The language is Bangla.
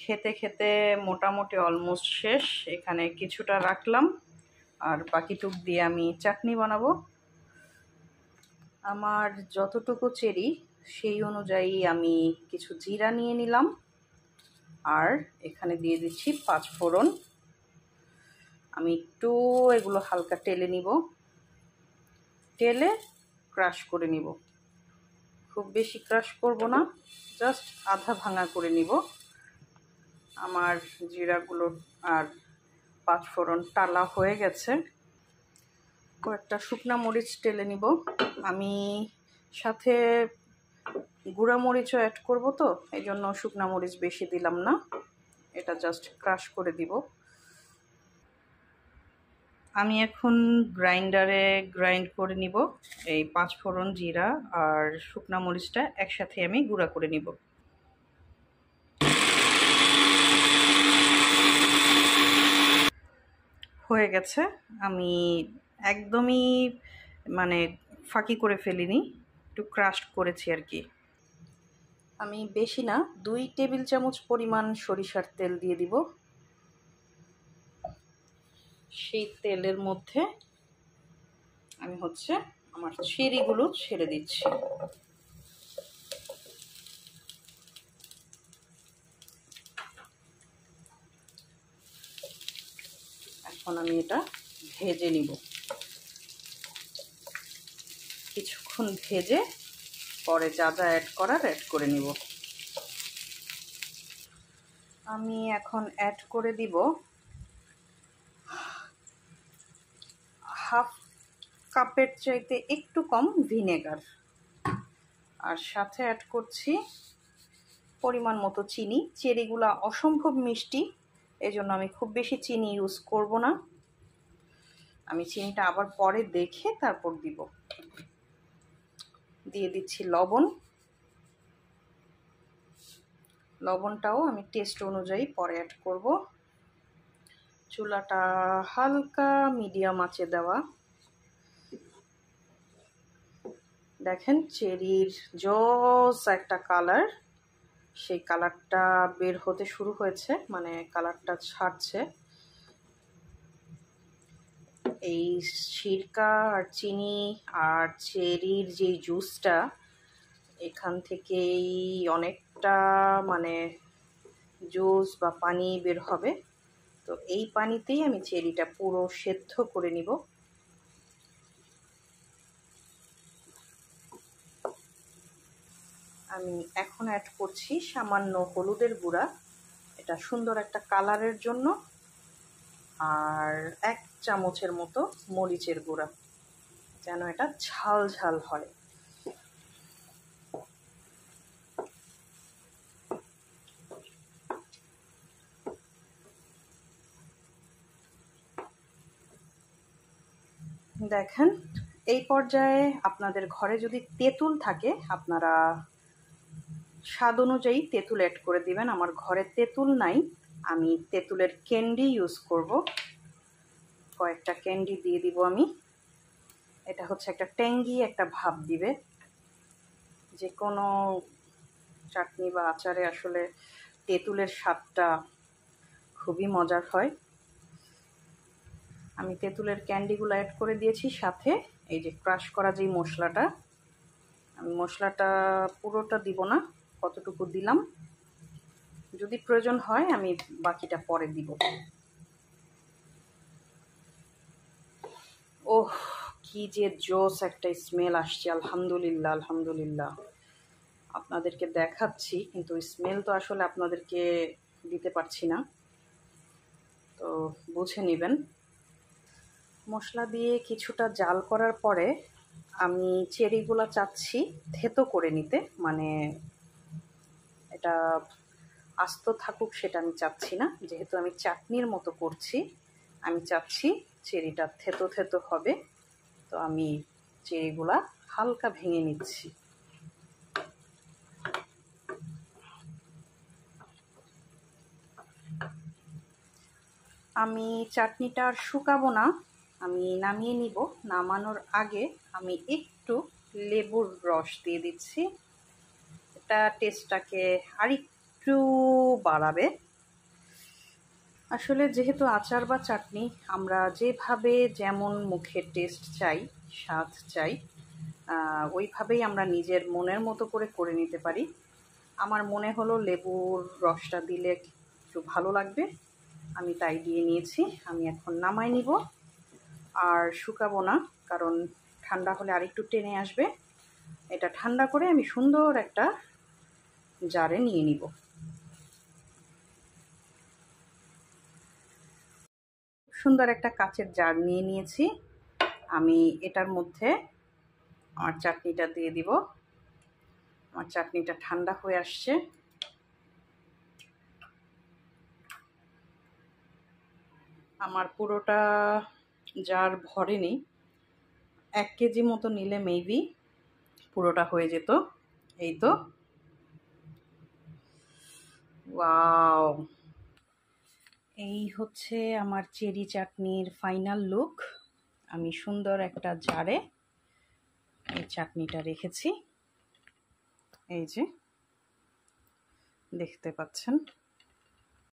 খেতে খেতে মোটামুটি অলমোস্ট শেষ। এখানে কিছুটা রাখলাম আর বাকিটুক দিয়ে আমি চাটনি বানাবো। আমার যতটুকু চেরি সেই অনুযায়ী আমি কিছু জিরা নিয়ে নিলাম আর এখানে দিয়ে দিচ্ছি 5 ফোড়ন। আমি একটু এগুলো হালকা টেলে নিব, টেলে ক্রাশ করে নিব। খুব বেশি ক্রাশ করব না, জাস্ট আধা ভাঙা করে নিব। আমার জিরাগুলো আর 5 ফোড়ন টালা হয়ে গেছে। কয়েকটা শুকনা মরিচ টেলে নিব। আমি সাথে গুঁড়া মরিচও অ্যাড করব, তো এই জন্য শুকনা মরিচ বেশি দিলাম না, এটা জাস্ট ক্রাশ করে দিব। আমি এখন গ্রাইন্ডারে গ্রাইন্ড করে নিব। এই 5 ফোড়ন, জিরা আর শুকনা মরিচটা একসাথে আমি গুঁড়া করে নিব। হয়ে গেছে। আমি একদমই ফাঁকি করে ফেলিনি, একটু ক্রাশ করেছি আর কি। আমি বেশি না, 2 টেবিল চামচ পরিমাণ সরিষার তেল দিয়ে দিব। সেই তেলের মধ্যে আমি আমার চেরিগুলো ছেড়ে দিচ্ছি। এখন আমি এটা ভেজে নিব। কিছুক্ষণ ভেজে পরে যা যা অ্যাড করার অ্যাড করে নিব। আমি এখন অ্যাড করে দিব হাফ কাপের চাইতে একটু কম ভিনেগার, আর সাথে অ্যাড করছি পরিমাণ মতো চিনি। চেরিগুলা অসম্ভব মিষ্টি, এই জন্য আমি খুব বেশি চিনি ইউজ করব না। আমি চিনিটা আবার পরে দেখে তারপর দিব। দিয়ে দিচ্ছি লবণ। লবণটাও আমি টেস্ট অনুযায়ী পরে অ্যাড করব। চুলাটা হালকা মিডিয়াম আঁচে দেওয়া। দেখেন চেরির জোস একটা কালার, সেই কালারটা বের হতে শুরু হয়েছে, কালারটা ছাড়ছে। এই সিরকা আর চিনি আর চেরির যে জুসটা, এখান থেকেই অনেকটা জুস বা পানি বের হবে। তো এই পানিতেই আমি চেরিটা পুরো সেদ্ধ করে নিব। আমি এখন অ্যাড করছি সামান্য হলুদের গুঁড়া, এটা সুন্দর একটা কালারের জন্য, আর 1 চামচের মতো মরিচের গুঁড়া, যেন এটা ঝাল ঝাল হয়। দেখেন এই পর্যায়ে আপনাদের ঘরে যদি তেঁতুল থাকে আপনারা স্বাদ অনুযায়ী তেঁতুল অ্যাড করে দিবেন। আমার ঘরে তেঁতুল নাই, আমি তেঁতুলের ক্যান্ডি ইউজ করব। কয়েকটা ক্যান্ডি দিয়ে দিব আমি। এটা একটা ট্যাঙ্গি একটা ভাব দিবে। যে কোনো চাটনি বা আচারে আসলে তেঁতুলের স্বাদটা খুবই মজার হয়। আমি তেঁতুলের ক্যান্ডিগুলো অ্যাড করে দিয়েছি, সাথে এই যে ক্রাশ করা যেই মশলাটা, আমি মশলাটা পুরোটা দিব না, কতটুকু দিলাম, যদি প্রয়োজন হয় আমি বাকিটা পরে দিব। ওহ, কি যে জোস একটা স্মেল আসছে! আলহামদুলিল্লাহ, আলহামদুলিল্লাহ। আপনাদেরকে দেখাচ্ছি, কিন্তু স্মেল তো আসলে আপনাদেরকে দিতে পারছি না, তো বুঝে নেবেন। মশলা দিয়ে কিছুটা জাল করার পরে আমি চেরিগুলো চাচ্ছি থেতো করে নিতে, এটা আস্ত থাকুক সেটা আমি চাচ্ছি না। যেহেতু আমি চাটনির মতো করছি, আমি চাচ্ছি চেরিটা থেতো থেতো হবে। তো আমি চেরিগুলা হালকা ভেঙে নিচ্ছি। আমি চাটনিটা আর শুকাবো না, আমি নামিয়ে নিব। নামানোর আগে আমি একটু লেবুর রস দিয়ে দিচ্ছি, এটা টেস্টটাকে আরেকটু বাড়াবে। আসলে যেহেতু আচার বা চাটনি আমরা যেভাবে যেমন মুখের টেস্ট চাই, স্বাদ চাই, ওইভাবেই আমরা নিজের মনের মতো করে নিতে পারি। আমার মনে হলো লেবুর রসটা দিলে একটু ভালো লাগবে, আমি তাই দিয়ে নিয়েছি। আমি এখন নামাই নিব, আর শুকাবো না, কারণ ঠান্ডা হলে আরেকটু টেনে আসবে। এটা ঠান্ডা করে আমি সুন্দর একটা জারে নিয়ে নিব। সুন্দর একটা কাচের জার নিয়ে নিয়েছি। আমি এটার মধ্যে আমার চাটনিটা দিয়ে দিব। আমার চাটনিটা ঠান্ডা হয়ে আসছে। আমার পুরোটা জার ভরেনি, 1 কেজি মতো নিলে মেবি পুরোটা হয়ে যেত। এই তো, ওয়াও! এই হচ্ছে আমার চেরি চাটনির ফাইনাল লুক। আমি সুন্দর একটা জারে এই চাটনিটা রেখেছি, এই যে দেখতে পাচ্ছেন।